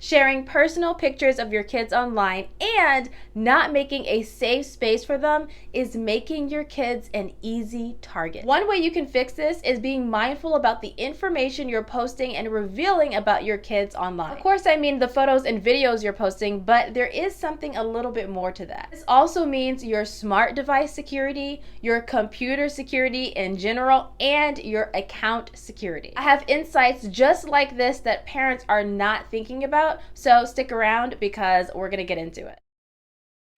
sharing personal pictures of your kids online, and not making a safe space for them is making your kids an easy target. One way you can fix this is being mindful about the information you're posting and revealing about your kids online. Of course, I mean the photos and videos you're posting, but there is something a little bit more to that. This also means your smart device security, your computer security in general, and your account security. I have insights just like this that parents are not thinking about, so stick around because we're gonna get into it.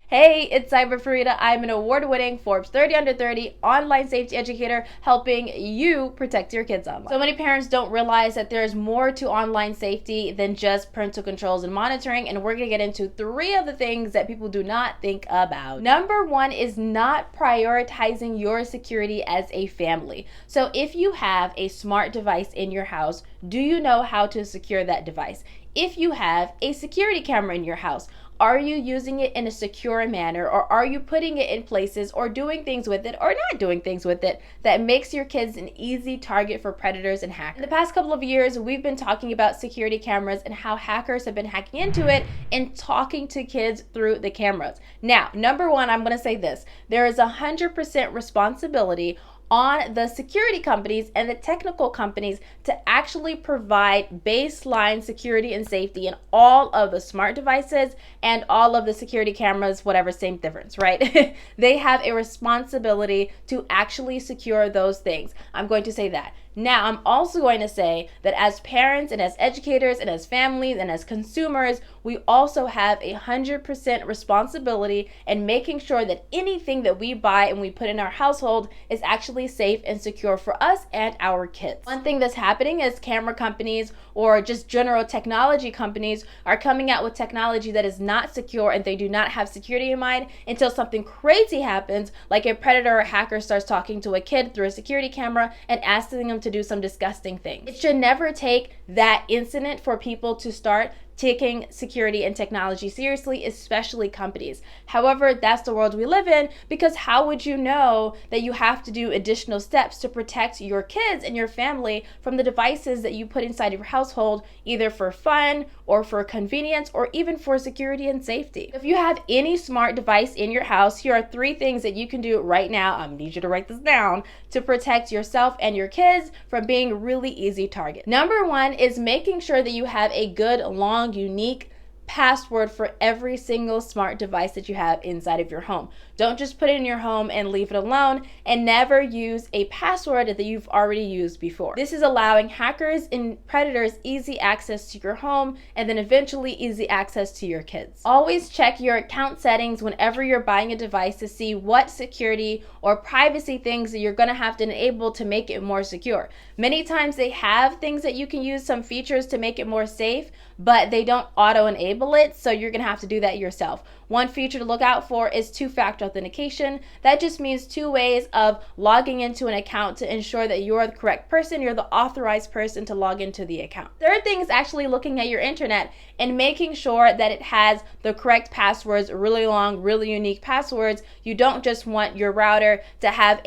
Hey, it's CyberFareedah. I'm an award-winning Forbes 30 Under 30 online safety educator helping you protect your kids online. So many parents don't realize that there's more to online safety than just parental controls and monitoring, and we're gonna get into 3 of the things that people do not think about. Number 1 is not prioritizing your security as a family. So if you have a smart device in your house, do you know how to secure that device? If you have a security camera in your house, are you using it in a secure manner, or are you putting it in places or doing things with it or not doing things with it that makes your kids an easy target for predators and hackers? In the past couple of years, we've been talking about security cameras and how hackers have been hacking into it and talking to kids through the cameras. Now, number 1, I'm going to say this. There is 100% responsibility on the security companies and the technical companies to actually provide baseline security and safety in all of the smart devices and all of the security cameras, whatever, same difference, right? They have a responsibility to actually secure those things. I'm going to say that. Now, I'm also going to say that as parents and as educators and as families and as consumers, we also have 100% responsibility in making sure that anything that we buy and we put in our household is actually safe and secure for us and our kids. One thing that's happening is camera companies or just general technology companies are coming out with technology that is not secure, and they do not have security in mind until something crazy happens, like a predator or hacker starts talking to a kid through a security camera and asking them to do some disgusting things. It should never take that incident for people to start taking security and technology seriously, especially companies. However, that's the world we live in, because how would you know that you have to do additional steps to protect your kids and your family from the devices that you put inside of your household, either for fun or for convenience or even for security and safety? If you have any smart device in your house, here are 3 things that you can do right now. I need you to write this down to protect yourself and your kids from being really easy targets. Number 1 is making sure that you have a good, long, unique password for every single smart device that you have inside of your home. Don't just put it in your home and leave it alone, and never use a password that you've already used before. This is allowing hackers and predators easy access to your home and then eventually easy access to your kids. Always check your account settings whenever you're buying a device to see what security or privacy things that you're going to have to enable to make it more secure. Many times they have things that you can use, some features to make it more safe, but they don't auto-enable it, so you're going to have to do that yourself. One feature to look out for is 2-factor authentication. That just means 2 ways of logging into an account to ensure that you're the correct person, you're the authorized person to log into the account. Third thing is actually looking at your internet and making sure that it has the correct passwords, really long, really unique passwords. You don't just want your router to have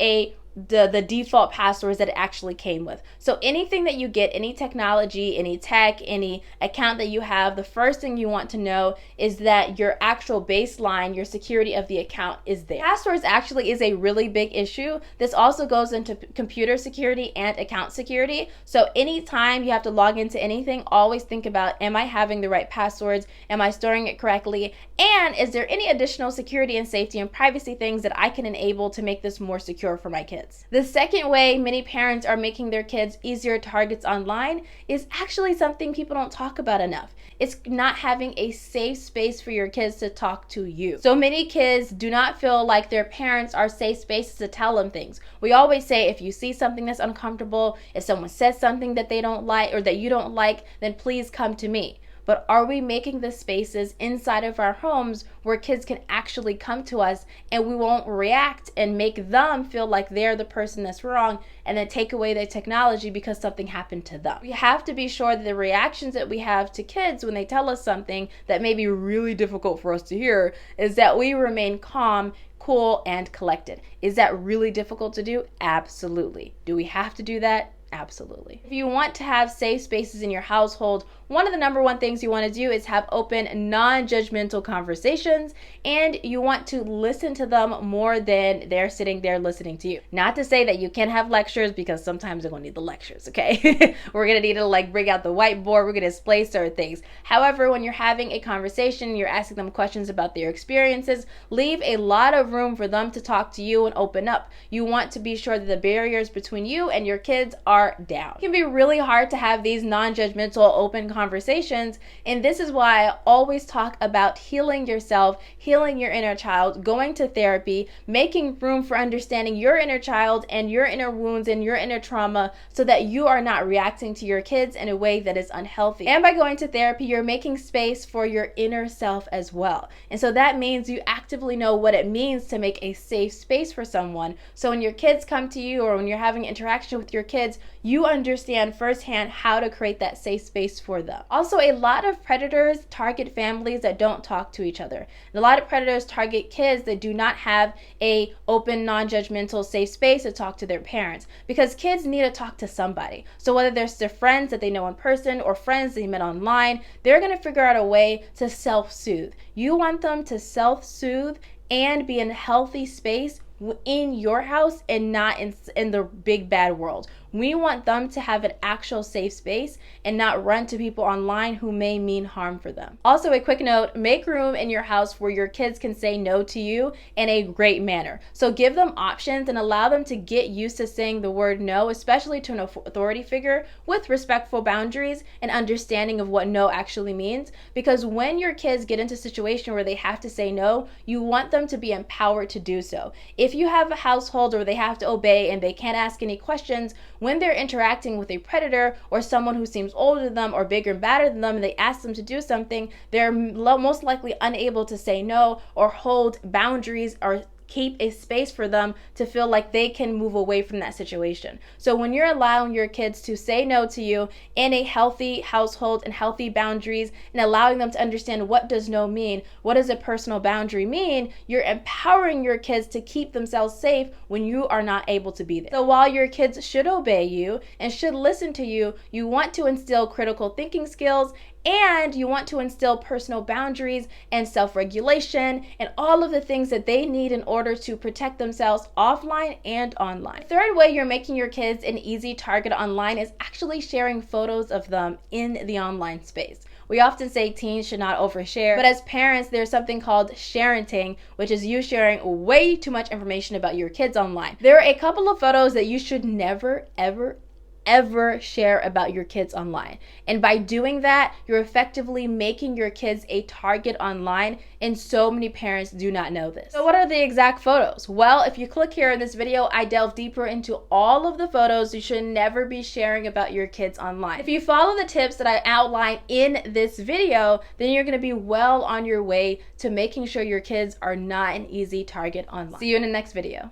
the default passwords that it actually came with. So anything that you get, any technology, any tech, any account that you have, the first thing you want to know is that your actual baseline, your security of the account is there. Passwords actually is a really big issue. This also goes into computer security and account security. So anytime you have to log into anything, always think about, am I having the right passwords? Am I storing it correctly? And is there any additional security and safety and privacy things that I can enable to make this more secure for my kids? The second way many parents are making their kids easier targets online is actually something people don't talk about enough. It's not having a safe space for your kids to talk to you. So many kids do not feel like their parents are safe spaces to tell them things. We always say, if you see something that's uncomfortable, if someone says something that they don't like or that you don't like, then please come to me. But are we making the spaces inside of our homes where kids can actually come to us and we won't react and make them feel like they're the person that's wrong and then take away their technology because something happened to them? We have to be sure that the reactions that we have to kids when they tell us something that may be really difficult for us to hear is that we remain calm, cool, and collected. Is that really difficult to do? Absolutely. Do we have to do that? Absolutely. If you want to have safe spaces in your household, one of the number one things you want to do is have open, non-judgmental conversations, and you want to listen to them more than they're sitting there listening to you. Not to say that you can't have lectures, because sometimes they're going to need the lectures, okay? We're going to need to like bring out the whiteboard, we're going to display certain things. However, when you're having a conversation, you're asking them questions about their experiences, leave a lot of room for them to talk to you and open up. You want to be sure that the barriers between you and your kids are down. It can be really hard to have these non-judgmental, open conversations, and this is why I always talk about healing yourself, healing your inner child, going to therapy, making room for understanding your inner child and your inner wounds and your inner trauma so that you are not reacting to your kids in a way that is unhealthy. And by going to therapy, you're making space for your inner self as well. And so that means you actively know what it means to make a safe space for someone. So when your kids come to you or when you're having interaction with your kids, you understand firsthand how to create that safe space for them. Also, a lot of predators target families that don't talk to each other. And a lot of predators target kids that do not have a open, non-judgmental, safe space to talk to their parents, because kids need to talk to somebody. So whether there's their friends that they know in person or friends they met online, they're going to figure out a way to self-soothe. You want them to self-soothe and be in a healthy space in your house and not in the big bad world. We want them to have an actual safe space and not run to people online who may mean harm for them. Also, a quick note, make room in your house where your kids can say no to you in a great manner. So give them options and allow them to get used to saying the word no, especially to an authority figure, with respectful boundaries and understanding of what no actually means. Because when your kids get into a situation where they have to say no, you want them to be empowered to do so. If you have a household where they have to obey and they can't ask any questions, when they're interacting with a predator or someone who seems older than them or bigger and badder than them and they ask them to do something, they're most likely unable to say no or hold boundaries or keep a space for them to feel like they can move away from that situation. So when you're allowing your kids to say no to you in a healthy household and healthy boundaries and allowing them to understand what does no mean, what does a personal boundary mean, you're empowering your kids to keep themselves safe when you are not able to be there. So while your kids should obey you and should listen to you, you want to instill critical thinking skills, and you want to instill personal boundaries and self-regulation and all of the things that they need in order to protect themselves offline and online. The third way you're making your kids an easy target online is actually sharing photos of them in the online space. We often say teens should not overshare, but as parents, there's something called sharenting, which is you sharing way too much information about your kids online. There are a couple of photos that you should never, ever share about your kids online. And by doing that, you're effectively making your kids a target online, and so many parents do not know this. So what are the exact photos? Well, if you click here in this video, I delve deeper into all of the photos you should never be sharing about your kids online. If you follow the tips that I outline in this video, then you're going to be well on your way to making sure your kids are not an easy target online. See you in the next video.